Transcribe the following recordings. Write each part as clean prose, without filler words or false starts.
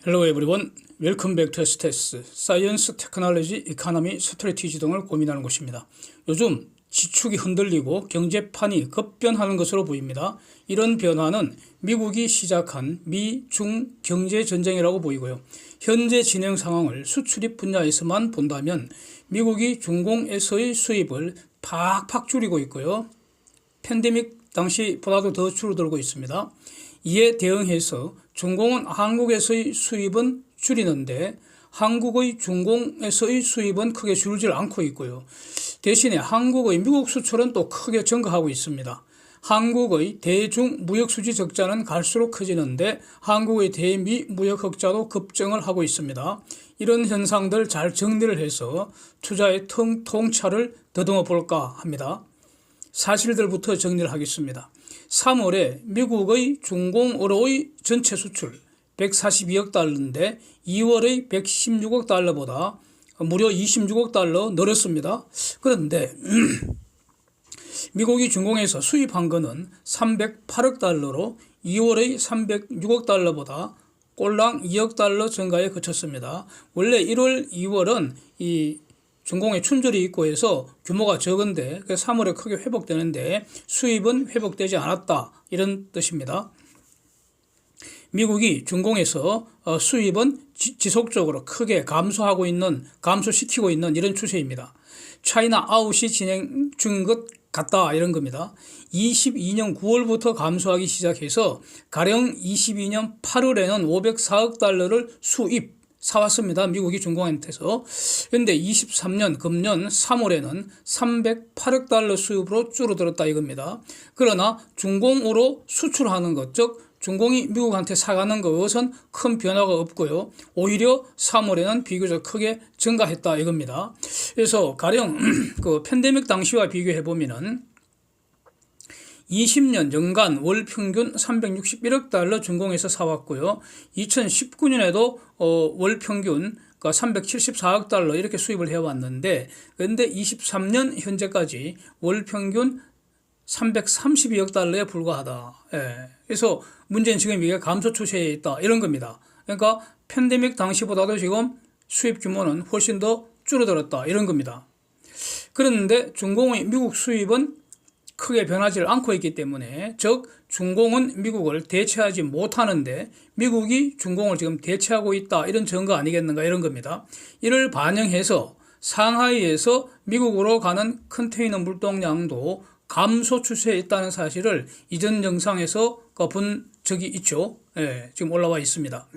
Hello everyone. Welcome back to STS, Science, Technology, Economy, Strategy 등을 고민하는 곳입니다. 요즘 지축이 흔들리고 경제판이 급변하는 것으로 보입니다. 이런 변화는 미국이 시작한 미-중 경제전쟁이라고 보이고요. 현재 진행 상황을 수출입 분야에서만 본다면 미국이 중공에서의 수입을 팍팍 줄이고 있고요. 팬데믹 당시보다도 더 줄어들고 있습니다. 이에 대응해서 중공은 한국에서의 수입은 줄이는데 한국의 중공에서의 수입은 크게 줄질 않고 있고요. 대신에 한국의 미국 수출은 또 크게 증가하고 있습니다. 한국의 대중 무역수지 적자는 갈수록 커지는데 한국의 대미 무역 흑자도 급증을 하고 있습니다. 이런 현상들 잘 정리를 해서 투자의 통찰을 더듬어 볼까 합니다. 사실들부터 정리를 하겠습니다. 3월에 미국의 중공으로의 전체 수출 142억 달러인데 2월의 116억 달러보다 무려 26억 달러 늘었습니다. 그런데 미국이 중공에서 수입한 것은 308억 달러로 2월의 306억 달러보다 꼴랑 2억 달러 증가에 그쳤습니다. 원래 1월, 2월은 이 중공에 춘절이 있고 해서 규모가 적은데 3월에 크게 회복되는데 수입은 회복되지 않았다, 이런 뜻입니다. 미국이 중공에서 수입은 지속적으로 크게 감소시키고 있는 이런 추세입니다. 차이나 아웃이 진행 중인 것 같다, 이런 겁니다. 22년 9월부터 감소하기 시작해서 가령 22년 8월에는 504억 달러를 사왔습니다. 미국이 중공한테서. 그런데 23년 금년 3월에는 308억 달러 수입으로 줄어들었다, 이겁니다. 그러나 중공으로 수출하는 것, 즉 중공이 미국한테 사가는 것은 큰 변화가 없고요. 오히려 3월에는 비교적 크게 증가했다, 이겁니다. 그래서 가령 그 팬데믹 당시와 비교해 보면은 20년 연간 월 평균 361억 달러 중공에서 사왔고요. 2019년에도 월 평균 374억 달러 이렇게 수입을 해왔는데, 그런데 23년 현재까지 월 평균 332억 달러에 불과하다. 그래서 문제는 지금 이게 감소 추세에 있다, 이런 겁니다. 그러니까 팬데믹 당시보다도 지금 수입 규모는 훨씬 더 줄어들었다, 이런 겁니다. 그런데 중공의 미국 수입은 크게 변하지 않고 있기 때문에, 즉 중공은 미국을 대체하지 못하는데 미국이 중공을 지금 대체하고 있다, 이런 증거 아니겠는가, 이런 겁니다. 이를 반영해서 상하이에서 미국으로 가는 컨테이너 물동량도 감소 추세에 있다는 사실을 이전 영상에서 본 적이 있죠. 지금 올라와 있습니다.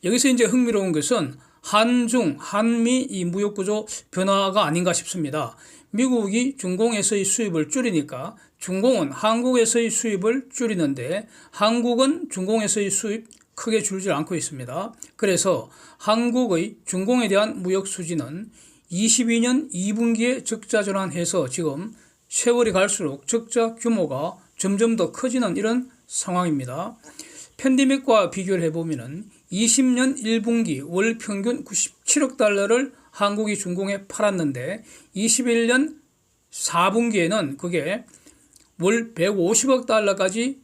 여기서 이제 흥미로운 것은 한중, 한미 이 무역구조 변화가 아닌가 싶습니다. 미국이 중공에서의 수입을 줄이니까 중공은 한국에서의 수입을 줄이는데 한국은 중공에서의 수입 크게 줄지 않고 있습니다. 그래서 한국의 중공에 대한 무역 수지는 22년 2분기에 적자 전환해서 지금 세월이 갈수록 적자 규모가 점점 더 커지는 이런 상황입니다. 팬데믹과 비교를 해보면 20년 1분기 월 평균 97억 달러를 한국이 중공에 팔았는데 21년 4분기에는 그게 월 150억 달러까지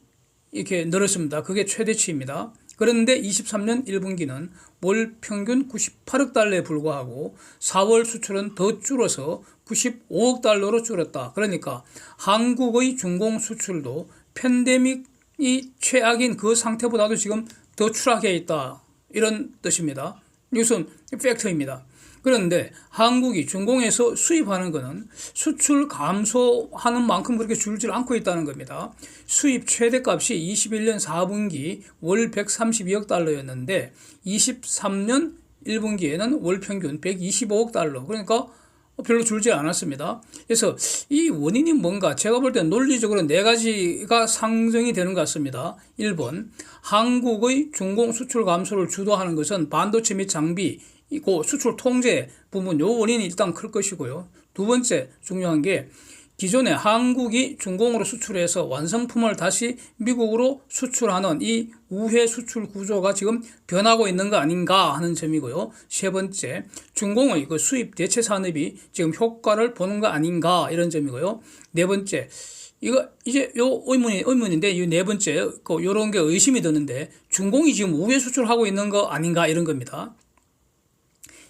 이렇게 늘었습니다. 그게 최대치입니다. 그런데 23년 1분기는 월 평균 98억 달러에 불과하고 4월 수출은 더 줄어서 95억 달러로 줄었다. 그러니까 한국의 중공 수출도 팬데믹이 최악인 그 상태보다도 지금 더 추락해 있다, 이런 뜻입니다. 이것은 팩트입니다. 그런데 한국이 중공에서 수입하는 것은 수출 감소하는 만큼 그렇게 줄지 않고 있다는 겁니다. 수입 최대값이 21년 4분기 월 132억 달러였는데 23년 1분기에는 월 평균 125억 달러, 그러니까 별로 줄지 않았습니다. 그래서 이 원인이 뭔가, 제가 볼 때는 논리적으로 네 가지가 상정이 되는 것 같습니다. 1번, 한국의 중공 수출 감소를 주도하는 것은 반도체 및 장비, 이고 수출 통제 부분, 요 원인이 일단 클 것이고요. 두 번째 중요한 게 기존에 한국이 중공으로 수출해서 완성품을 다시 미국으로 수출하는 이 우회 수출 구조가 지금 변하고 있는 거 아닌가 하는 점이고요. 세 번째, 중공의 그 수입 대체 산업이 지금 효과를 보는 거 아닌가, 이런 점이고요. 네 번째, 이거 이제 요 의문인데 이 네 번째 요런 게 의심이 드는데 중공이 지금 우회 수출하고 있는 거 아닌가 이런 겁니다.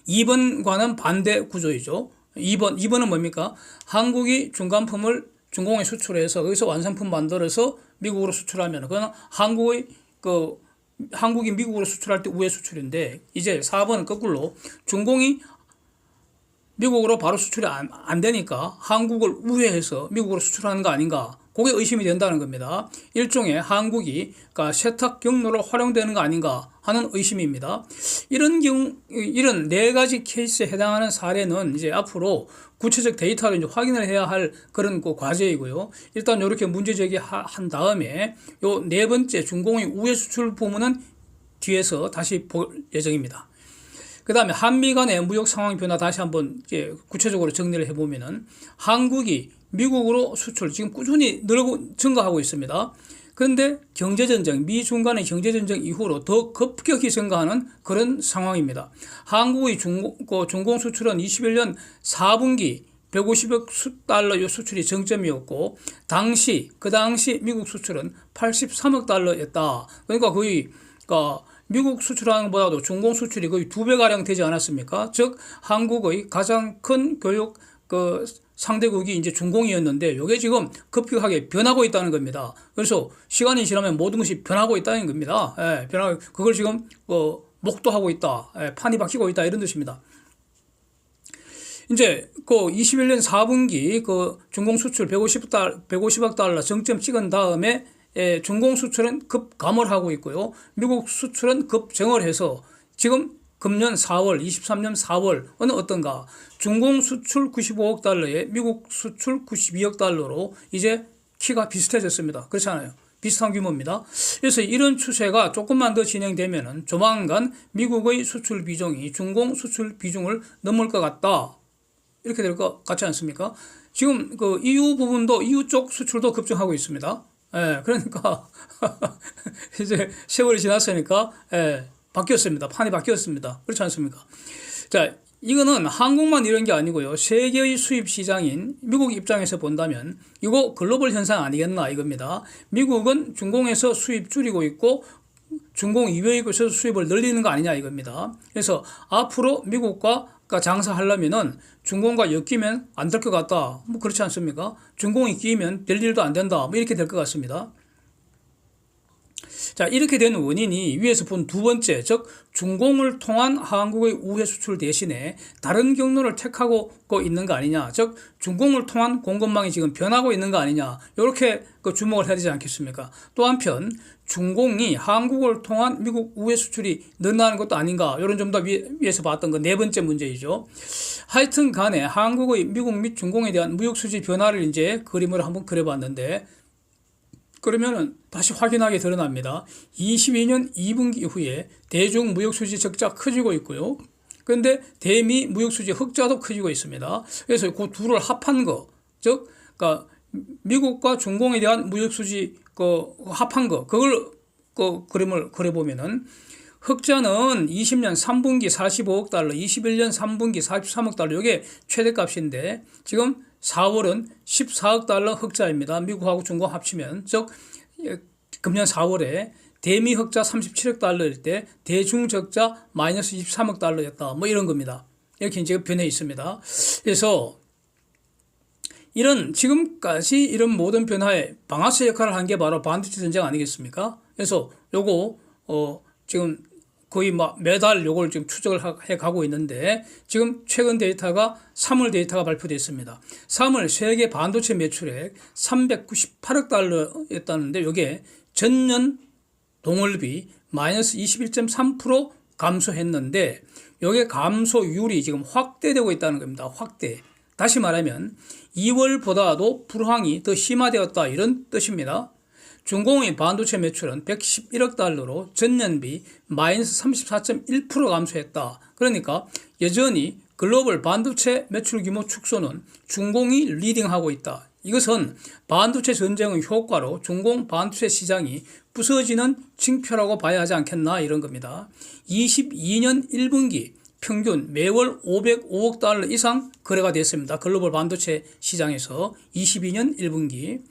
2번과는 반대 구조이죠. 2번은 뭡니까? 한국이 중간품을 중공에 수출해서 거기서 완성품 만들어서 미국으로 수출하면 그건 한국이 미국으로 수출할 때 우회 수출인데 이제 4번은 거꾸로 중공이 미국으로 바로 수출이 안 되니까 한국을 우회해서 미국으로 수출하는 거 아닌가? 그게 의심이 된다는 겁니다. 일종의 한국이 그러니까 세탁 경로로 활용되는 거 아닌가 하는 의심입니다. 이런 네 가지 케이스에 해당하는 사례는 이제 앞으로 구체적 데이터를 이제 확인을 해야 할 그런 과제이고요. 일단 이렇게 문제 제기한 다음에 요 네 번째 중공의 우회 수출 부분은 뒤에서 다시 볼 예정입니다. 그 다음에 한미 간의 무역 상황 변화 다시 한번 이제 구체적으로 정리를 해보면은 한국이 미국으로 수출 지금 꾸준히 증가하고 있습니다. 그런데 경제전쟁, 미중 간의 경제전쟁 이후로 더 급격히 증가하는 그런 상황입니다. 한국의 중공 수출은 21년 4분기 150억 달러 수출이 정점이었고 그 당시 미국 수출은 83억 달러였다. 그러니까 거의 미국 수출하는 것보다도 중공 수출이 거의 2배가량 되지 않았습니까? 즉 한국의 가장 큰 교육 상대국이 이제 중공이었는데 이게 지금 급격하게 변하고 있다는 겁니다. 그래서 시간이 지나면 모든 것이 변하고 있다는 겁니다. 그걸 지금 목도하고 있다, 판이 바뀌고 있다 이런 뜻입니다. 이제 21년 4분기 중공 수출 150억 달러 정점 찍은 다음에 중공 수출은 급 감을 하고 있고요. 미국 수출은 급 증을 해서 지금 금년 4월, 23년 4월은 어떤가? 중공 수출 95억 달러에 미국 수출 92억 달러로 이제 키가 비슷해졌습니다. 그렇지 않아요? 비슷한 규모입니다. 그래서 이런 추세가 조금만 더 진행되면은 조만간 미국의 수출 비중이 중공 수출 비중을 넘을 것 같다. 이렇게 될 것 같지 않습니까? 지금 EU 쪽 수출도 급증하고 있습니다. 그러니까 이제 세월이 지났으니까 바뀌었습니다. 판이 바뀌었습니다. 그렇지 않습니까? 자, 이거는 한국만 이런 게 아니고요. 세계의 수입 시장인 미국 입장에서 본다면 이거 글로벌 현상 아니겠나 이겁니다. 미국은 중공에서 수입 줄이고 있고 중공 이외의 곳에서 수입을 늘리는 거 아니냐 이겁니다. 그래서 앞으로 미국과 장사하려면은 중공과 엮이면 안 될 것 같다. 뭐 그렇지 않습니까? 중공이 끼면 될 일도 안 된다. 뭐 이렇게 될 것 같습니다. 자, 이렇게 된 원인이 위에서 본 두 번째, 즉 중공을 통한 한국의 우회 수출 대신에 다른 경로를 택하고 있는 거 아니냐, 즉 중공을 통한 공급망이 지금 변하고 있는 거 아니냐, 이렇게 주목을 해야 되지 않겠습니까? 또 한편 중공이 한국을 통한 미국 우회 수출이 늘어나는 것도 아닌가, 이런 좀 더 위에서 봤던 그 네 번째 문제이죠. 하여튼 간에 한국의 미국 및 중공에 대한 무역 수지 변화를 이제 그림으로 한번 그려봤는데, 그러면은 다시 확인하게 드러납니다. 22년 2분기 이후에 대중 무역수지 적자 커지고 있고요. 그런데 대미 무역수지 흑자도 커지고 있습니다. 그래서 그 둘을 합한 거, 즉, 미국과 중공에 대한 무역수지 합한 거, 그걸 그림을 그려보면은 흑자는 20년 3분기 45억 달러, 21년 3분기 43억 달러, 이게 최대값인데 지금 4월은 14억 달러 흑자입니다. 미국하고 중국 합치면. 즉 금년 4월에 대미 흑자 37억 달러일 때 대중 적자 마이너스 23억 달러였다. 뭐 이런 겁니다. 이렇게 이제 변해 있습니다. 그래서 지금까지 이런 모든 변화에 방아쇠 역할을 한 게 바로 반도체 전쟁 아니겠습니까? 그래서 요거 지금 거의 매달 요걸 지금 추적을 해 가고 있는데, 지금 최근 데이터가 3월 데이터가 발표됐습니다. 3월 세계 반도체 매출액 398억 달러였다는데, 요게 전년 동월비 마이너스 21.3% 감소했는데, 요게 감소율이 지금 확대되고 있다는 겁니다. 확대. 다시 말하면 2월보다도 불황이 더 심화되었다, 이런 뜻입니다. 중공의 반도체 매출은 111억 달러로 전년비 마이너스 34.1% 감소했다. 그러니까 여전히 글로벌 반도체 매출 규모 축소는 중공이 리딩하고 있다. 이것은 반도체 전쟁의 효과로 중공 반도체 시장이 부서지는 징표라고 봐야 하지 않겠나 이런 겁니다. 22년 1분기 평균 매월 505억 달러 이상 거래가 됐습니다. 글로벌 반도체 시장에서 22년 1분기,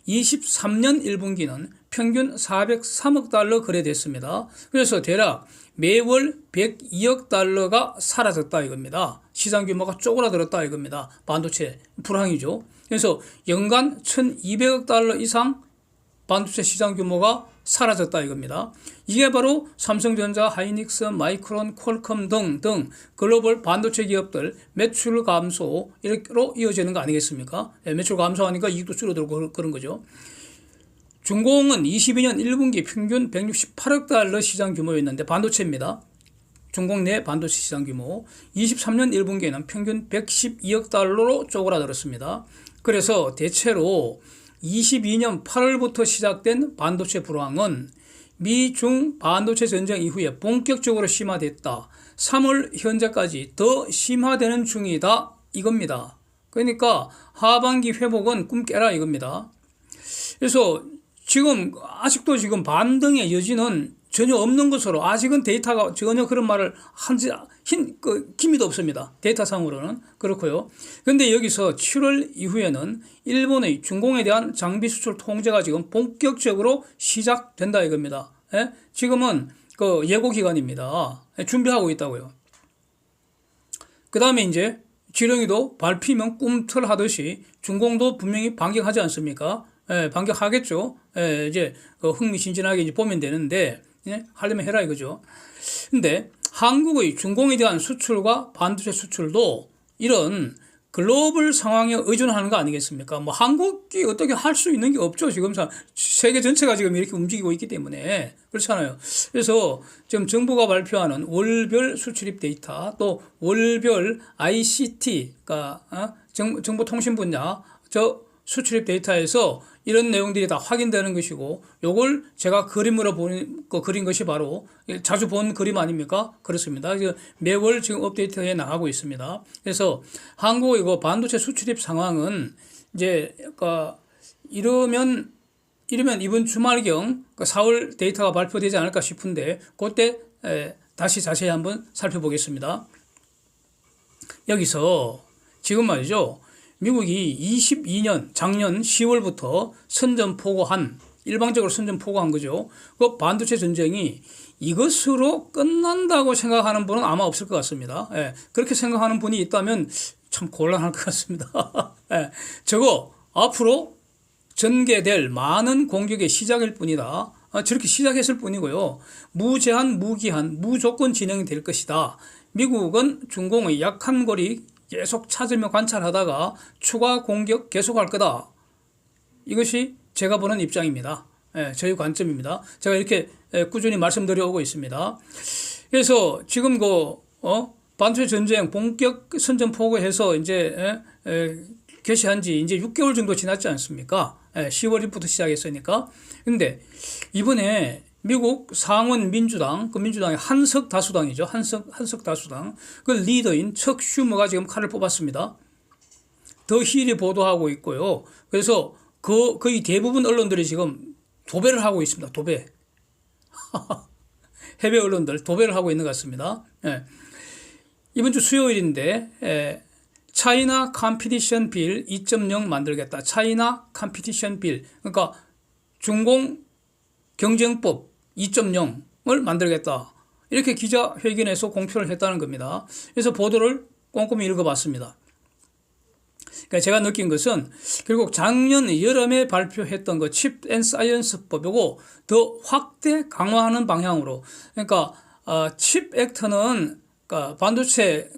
23년 1분기는 평균 403억 달러 거래됐습니다. 그래서 대략 매월 102억 달러가 사라졌다 이겁니다. 시장 규모가 쪼그라들었다 이겁니다. 반도체 불황이죠. 그래서 연간 1200억 달러 이상 반도체 시장 규모가 사라졌다 이겁니다. 이게 바로 삼성전자, 하이닉스, 마이크론, 퀄컴 등 글로벌 반도체 기업들 매출 감소로 이어지는 거 아니겠습니까? 매출 감소하니까 이익도 줄어들고 그런 거죠. 중공은 22년 1분기 평균 168억 달러 시장 규모였는데 반도체입니다. 중공 내 반도체 시장 규모 23년 1분기에는 평균 112억 달러로 쪼그라들었습니다. 그래서 대체로 22년 8월부터 시작된 반도체 불황은 미중 반도체 전쟁 이후에 본격적으로 심화됐다. 3월 현재까지 더 심화되는 중이다 이겁니다. 그러니까 하반기 회복은 꿈 깨라 이겁니다. 그래서 지금 아직도 지금 반등의 여지는 전혀 없는 것으로 아직은 데이터가 전혀 그런 말을 한지 기미도 없습니다. 데이터상으로는 그렇고요. 그런데 여기서 7월 이후에는 일본의 중공에 대한 장비 수출 통제가 지금 본격적으로 시작된다 이겁니다. 예? 지금은 그 예고 기간입니다. 준비하고 있다고요. 그 다음에 이제 지렁이도 밟히면 꿈틀하듯이 중공도 분명히 반격하지 않습니까? 예, 반격하겠죠. 예, 이제 흥미진진하게 이제 보면 되는데, 예, 하려면 해라 이거죠. 근데 한국의 중공에 대한 수출과 반도체 수출도 이런 글로벌 상황에 의존하는 거 아니겠습니까? 뭐 한국이 어떻게 할 수 있는 게 없죠. 지금 세계 전체가 지금 이렇게 움직이고 있기 때문에 그렇잖아요. 그래서 지금 정부가 발표하는 월별 수출입 데이터 또 월별 ICT, 그러니까 정보통신 분야 수출입 데이터에서 이런 내용들이 다 확인되는 것이고 요걸 제가 그림으로 그린 것이 바로 자주 본 그림 아닙니까? 그렇습니다. 매월 지금 업데이트해 나가고 있습니다. 그래서 한국의 그 반도체 수출입 상황은 이제 이러면 이번 주말경 4월 데이터가 발표되지 않을까 싶은데 그때 다시 자세히 한번 살펴보겠습니다. 여기서 지금 말이죠. 미국이 22년 작년 10월부터 일방적으로 선전포고한 거죠. 그 반도체 전쟁이 이것으로 끝난다고 생각하는 분은 아마 없을 것 같습니다. 예, 그렇게 생각하는 분이 있다면 참 곤란할 것 같습니다. 예, 저거 앞으로 전개될 많은 공격의 시작일 뿐이다. 저렇게 시작했을 뿐이고요. 무제한, 무기한, 무조건 진행이 될 것이다. 미국은 중공의 약한 고리 계속 찾으며 관찰하다가 추가 공격 계속할 거다. 이것이 제가 보는 입장입니다. 예, 저희 관점입니다. 제가 이렇게 꾸준히 말씀드려오고 있습니다. 그래서 지금 반도체 전쟁 본격 선전포고해서 이제 개시한 지 이제 6개월 정도 지났지 않습니까? 10월 1일부터 시작했으니까. 근데 이번에 미국 상원 민주당, 그 민주당의 한석 다수당이죠. 한석 다수당. 그 리더인 척 슈머가 지금 칼을 뽑았습니다. 더 힐이 보도하고 있고요. 그래서 거의 대부분 언론들이 지금 도배를 하고 있습니다. 도배. 해외 언론들 도배를 하고 있는 것 같습니다. 예. 이번 주 수요일인데, 차이나 컴피티션 빌 2.0 만들겠다. 차이나 컴피티션 빌. 그러니까 중공 경쟁법 2.0을 만들겠다. 이렇게 기자회견에서 공표를 했다는 겁니다. 그래서 보도를 꼼꼼히 읽어봤습니다. 그러니까 제가 느낀 것은 결국 작년 여름에 발표했던 그 칩 앤 사이언스법이고 더 확대 강화하는 방향으로. 그러니까 칩 액트는 그러니까 반도체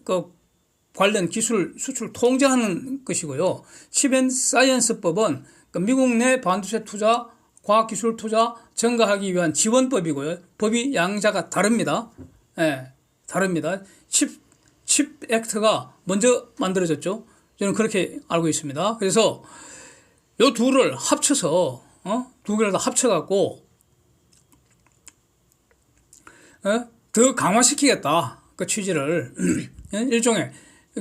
관련 기술 수출 통제하는 것이고요. 칩 앤 사이언스법은 미국 내 반도체 투자 과학기술 투자 증가하기 위한 지원법이고요. 법이 양자가 다릅니다. 예, 다릅니다. 칩 액트가 먼저 만들어졌죠. 저는 그렇게 알고 있습니다. 그래서 요 둘을 합쳐서, 두 개를 다 합쳐갖고, 더 강화시키겠다. 그 취지를. 일종의,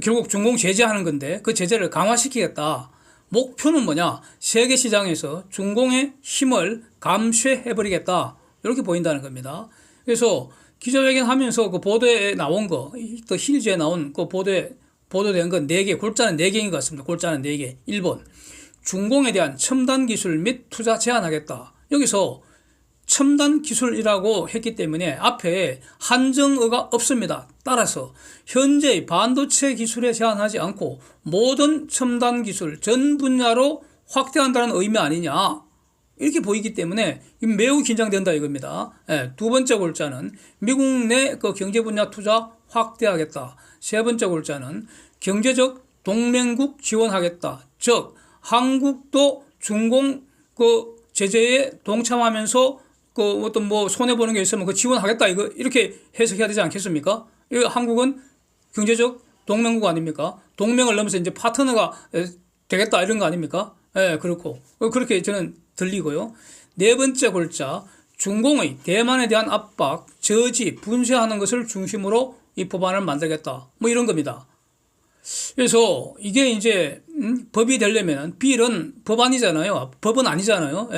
결국 중공 제재하는 건데, 그 제재를 강화시키겠다. 목표는 뭐냐? 세계 시장에서 중공의 힘을 감쇄해버리겠다. 이렇게 보인다는 겁니다. 그래서 기자회견 하면서 그 보도에 나온 거, 또 힐즈에 나온 그 보도된 거 4개, 골자는 4개인 것 같습니다. 골자는 4개. 1번. 중공에 대한 첨단 기술 및 투자 제한하겠다. 여기서 첨단 기술이라고 했기 때문에 앞에 한정어가 없습니다. 따라서 현재의 반도체 기술에 제한하지 않고 모든 첨단 기술 전 분야로 확대한다는 의미 아니냐. 이렇게 보이기 때문에 매우 긴장된다 이겁니다. 두 번째 골자는 미국 내 그 경제 분야 투자 확대하겠다. 세 번째 골자는 경제적 동맹국 지원하겠다. 즉 한국도 중공 그 제재에 동참하면서 그 어떤 뭐 손해 보는 게 있으면 그 지원하겠다 이거 이렇게 해석해야 되지 않겠습니까? 이 한국은 경제적 동맹국 아닙니까? 동맹을 넘어서 이제 파트너가 되겠다 이런 거 아닙니까? 그렇고 그렇게 저는 들리고요. 네 번째 골자 중공의 대만에 대한 압박, 저지, 분쇄하는 것을 중심으로 이 법안을 만들겠다. 뭐 이런 겁니다. 그래서 이게 이제 법이 되려면 빌은 법안이잖아요. 법은 아니잖아요.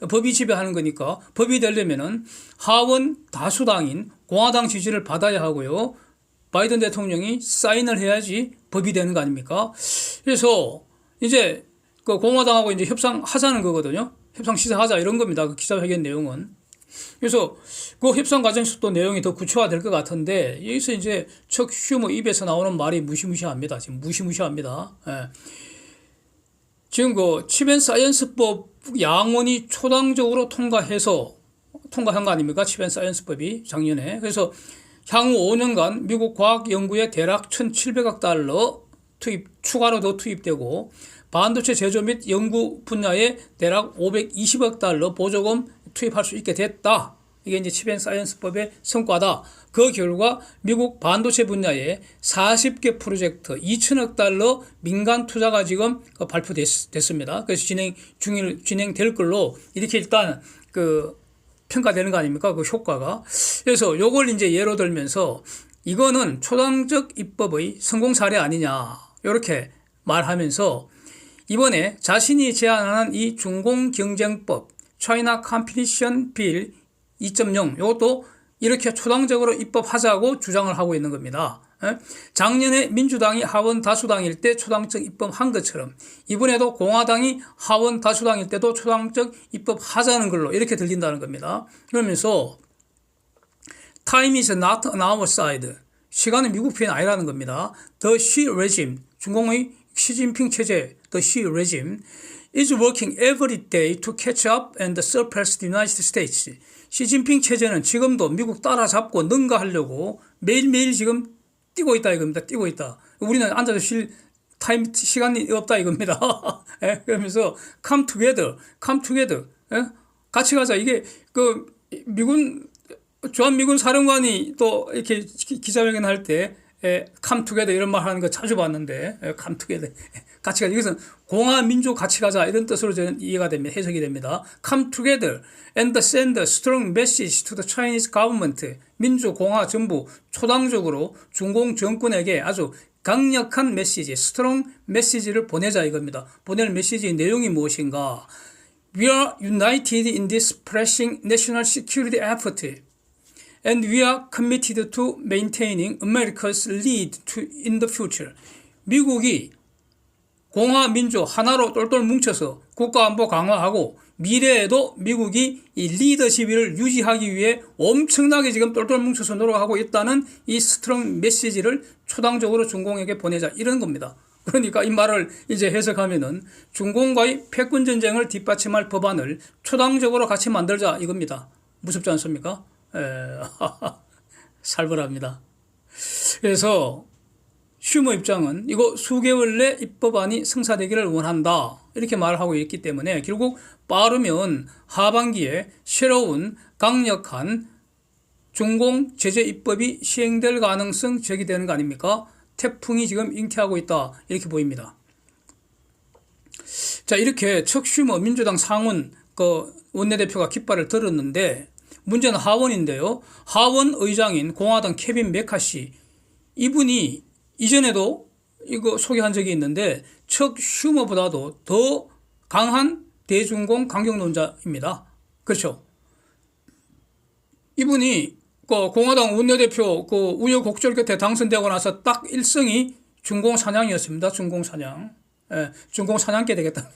법이 지배하는 거니까 법이 되려면은 하원 다수당인 공화당 지지를 받아야 하고요. 바이든 대통령이 사인을 해야지 법이 되는 거 아닙니까? 그래서 이제 그 공화당하고 이제 협상하자는 거거든요. 협상 시작하자 이런 겁니다. 그 기자회견 내용은. 그래서 그 협상 과정에서 또 내용이 더 구체화될 것 같은데 여기서 이제 척 슈머 입에서 나오는 말이 무시무시합니다. 지금 무시무시합니다. 지금 그 칩앤사이언스법 양원이 초당적으로 통과한 거 아닙니까? 칩앤사이언스법이 작년에. 그래서 향후 5년간 미국 과학 연구에 대략 1,700억 달러 추가로 더 투입되고 반도체 제조 및 연구 분야에 대략 520억 달러 보조금 투입할 수 있게 됐다. 이게 이제 칩앤사이언스법의 성과다. 그 결과 미국 반도체 분야에 40개 프로젝트 2천억 달러 민간 투자가 지금 발표됐습니다. 그래서 진행될 걸로 이렇게 일단 그 평가되는 거 아닙니까? 그 효과가. 그래서 요걸 이제 예로 들면서 이거는 초당적 입법의 성공 사례 아니냐. 이렇게 말하면서 이번에 자신이 제안하는 이 중공경쟁법 China Competition Bill 2.0 이것도 이렇게 초당적으로 입법하자고 주장을 하고 있는 겁니다. 작년에 민주당이 하원 다수당일 때 초당적 입법한 것처럼 이번에도 공화당이 하원 다수당일 때도 초당적 입법하자는 걸로 이렇게 들린다는 겁니다. 그러면서 Time is not on our side. 시간은 미국 편이 아니라는 겁니다. The Xi regime, 중공의 시진핑 체제, the Xi regime is working every day to catch up and surpass the United States. 시진핑 체제는 지금도 미국 따라잡고 능가하려고 매일매일 지금 뛰고 있다 이겁니다. 뛰고 있다. 우리는 앉아서 쉴 시간이 없다 이겁니다. 그러면서 come together. 같이 가자. 이게 그 주한미군 사령관이 또 이렇게 기자회견 할 때 come together 이런 말 하는 거 자주 봤는데 come together. 같이 가자. 이것은 공화민족 같이 가자 이런 뜻으로 저는 이해가 됩니다. 해석이 됩니다. Come together and send a strong message to the Chinese government. 민주, 공화, 정부 초당적으로 중공 정권에게 아주 강력한 메시지, strong 메시지를 보내자 이겁니다. 보낼 메시지의 내용이 무엇인가? We are united in this pressing national security effort. And we are committed to maintaining America's lead in the future. 미국이 공화, 민주 하나로 똘똘 뭉쳐서 국가안보 강화하고 미래에도 미국이 이 리더십을 유지하기 위해 엄청나게 지금 똘똘 뭉쳐서 노력하고 있다는 이 스트롱 메시지를 초당적으로 중공에게 보내자 이런 겁니다. 그러니까 이 말을 이제 해석하면은 중공과의 패권전쟁을 뒷받침할 법안을 초당적으로 같이 만들자 이겁니다. 무섭지 않습니까? 살벌합니다. 그래서 슈머 입장은 이거 수개월 내 입법안이 성사되기를 원한다 이렇게 말하고 있기 때문에 결국 빠르면 하반기에 새로운 강력한 중공 제재 입법이 시행될 가능성 제기되는 거 아닙니까? 태풍이 지금 잉태하고 있다 이렇게 보입니다. 자, 이렇게 척 슈머 민주당 상원 그 원내대표가 깃발을 들었는데 문제는 하원인데요. 하원 의장인 공화당 케빈 메카시 이분이 이전에도 이거 소개한 적이 있는데 척 슈머보다도 더 강한 대중공 강경론자입니다. 그렇죠. 이분이 그 공화당 원내대표 그 우여곡절 끝에 당선되고 나서 딱 일성이 중공 사냥이었습니다. 중공 사냥. 예, 중공 사냥개 되겠다.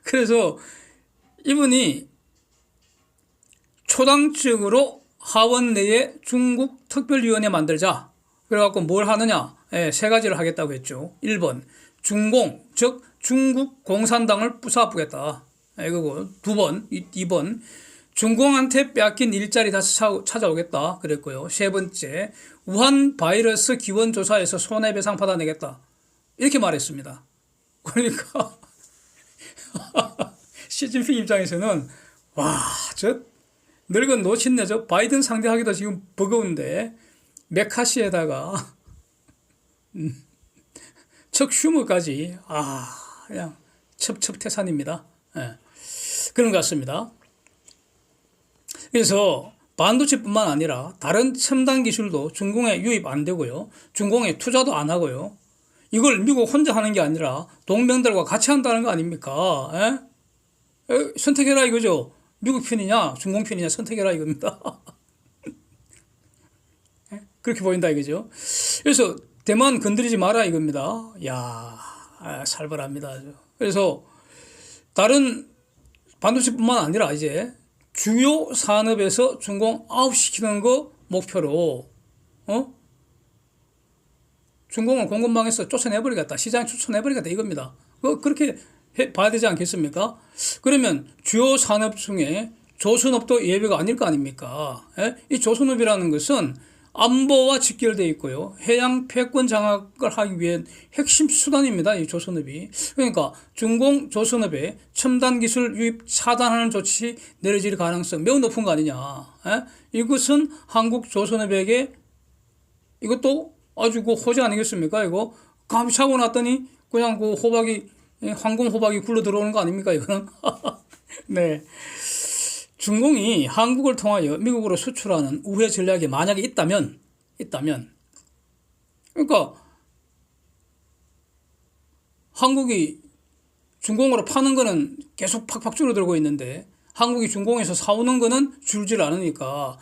그래서 이분이 초당적으로 하원 내에 중국 특별위원회 만들자. 그래갖고 뭘 하느냐. 예, 세 가지를 하겠다고 했죠. 1번 중공, 즉 중국 공산당을 부숴보겠다. 이거고 2번 중공한테 빼앗긴 일자리 다시 찾아오겠다 그랬고요. 세 번째 우한 바이러스 기원 조사에서 손해배상 받아내겠다 이렇게 말했습니다. 그러니까 시진핑 입장에서는 와, 저 늙은 노친네 저 바이든 상대하기도 지금 버거운데 메카시에다가 척 휴머까지 그냥 첩첩태산입니다. 예. 그런 것 같습니다. 그래서 반도체뿐만 아니라 다른 첨단 기술도 중공에 유입 안 되고요. 중공에 투자도 안 하고요. 이걸 미국 혼자 하는 게 아니라 동맹들과 같이 한다는 거 아닙니까? 선택해라 이거죠. 미국 편이냐 중공 편이냐 선택해라 이겁니다. 그렇게 보인다 이거죠. 그래서 대만 건드리지 마라 이겁니다. 야, 살벌합니다. 그래서 다른 반도체뿐만 아니라 이제 주요 산업에서 중공 아웃시키는 거 목표로 중공을 공급망에서 쫓아내버리겠다. 시장에 쫓아내버리겠다 이겁니다. 그렇게 봐야 되지 않겠습니까? 그러면 주요 산업 중에 조선업도 예외가 아닐 거 아닙니까? 이 조선업이라는 것은 안보와 직결되어 있고요. 해양 패권 장악을 하기 위한 핵심 수단입니다. 이 조선업이. 그러니까 중공 조선업에 첨단 기술 유입 차단하는 조치 내려질 가능성 매우 높은 거 아니냐. 이것은 한국 조선업에게 이것도 아주 그 호재 아니겠습니까? 이거 감이 차고 났더니 그냥 그 호박이 황금 호박이 굴러 들어오는 거 아닙니까? 이거는. 네. 중공이 한국을 통하여 미국으로 수출하는 우회 전략이 만약에 있다면 그러니까 한국이 중공으로 파는 거는 계속 팍팍 줄어들고 있는데 한국이 중공에서 사오는 거는 줄질 않으니까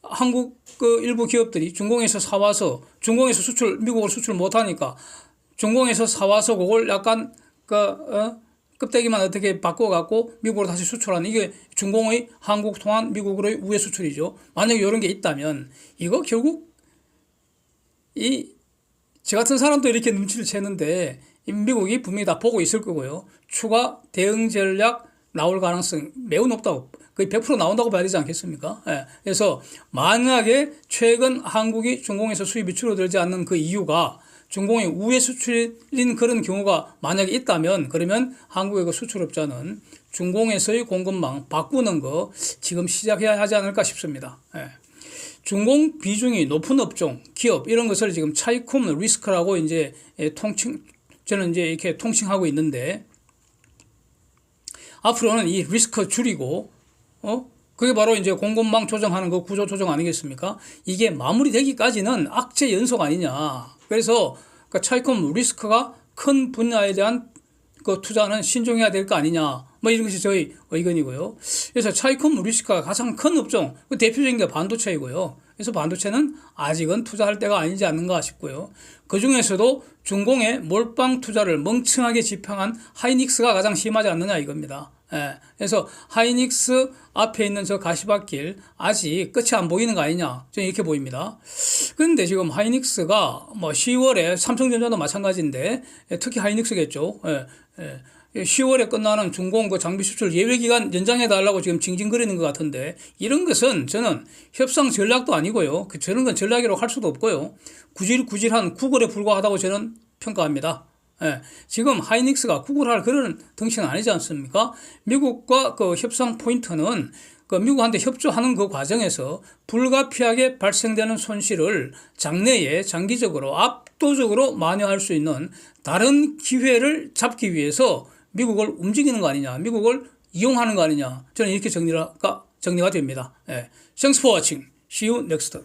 한국 그 일부 기업들이 중공에서 사와서 중공에서 미국으로 수출 못하니까 중공에서 사와서 그걸 약간 껍데기만 어떻게 바꿔갖고 미국으로 다시 수출하는 이게 중공의 한국 통한 미국으로의 우회 수출이죠. 만약에 이런 게 있다면 이거 결국 저 같은 사람도 이렇게 눈치를 채는데 미국이 분명히 다 보고 있을 거고요. 추가 대응 전략 나올 가능성 매우 높다고 거의 100% 나온다고 봐야 되지 않겠습니까? 그래서 만약에 최근 한국이 중공에서 수입이 줄어들지 않는 그 이유가 중공의 우회 수출인 그런 경우가 만약에 있다면 그러면 한국의 그 수출업자는 중공에서의 공급망 바꾸는 거 지금 시작해야 하지 않을까 싶습니다. 중공 비중이 높은 업종, 기업 이런 것을 지금 차이콤 리스크라고 이제 저는 이제 이렇게 통칭하고 있는데 앞으로는 이 리스크 줄이고 그게 바로 이제 공급망 조정하는 거 구조 조정 아니겠습니까? 이게 마무리되기까지는 악재 연속 아니냐. 그래서 그 차이콤 리스크가 큰 분야에 대한 그 투자는 신중해야 될 거 아니냐. 뭐 이런 것이 저희 의견이고요. 그래서 차이콤 리스크가 가장 큰 업종, 그 대표적인 게 반도체이고요. 그래서 반도체는 아직은 투자할 때가 아니지 않는가 싶고요. 그 중에서도 중공의 몰빵 투자를 멍청하게 지평한 하이닉스가 가장 심하지 않느냐 이겁니다. 그래서 하이닉스 앞에 있는 저 가시밭길 아직 끝이 안 보이는 거 아니냐 저는 이렇게 보입니다. 그런데 지금 하이닉스가 뭐 10월에 삼성전자도 마찬가지인데 특히 하이닉스겠죠. 10월에 끝나는 중공 그 장비 수출 예외 기간 연장해 달라고 지금 징징거리는 것 같은데 이런 것은 저는 협상 전략도 아니고요. 저런 건 전략이라고 할 수도 없고요. 구질구질한 구걸에 불과하다고 저는 평가합니다. 지금 하이닉스가 구글할 그런 덩치는 아니지 않습니까? 미국과 그 협상 포인트는 그 미국한테 협조하는 그 과정에서 불가피하게 발생되는 손실을 장래에 장기적으로 압도적으로 만회할 수 있는 다른 기회를 잡기 위해서 미국을 움직이는 거 아니냐, 미국을 이용하는 거 아니냐, 저는 이렇게 정리가 됩니다. Thanks for watching. See you next time.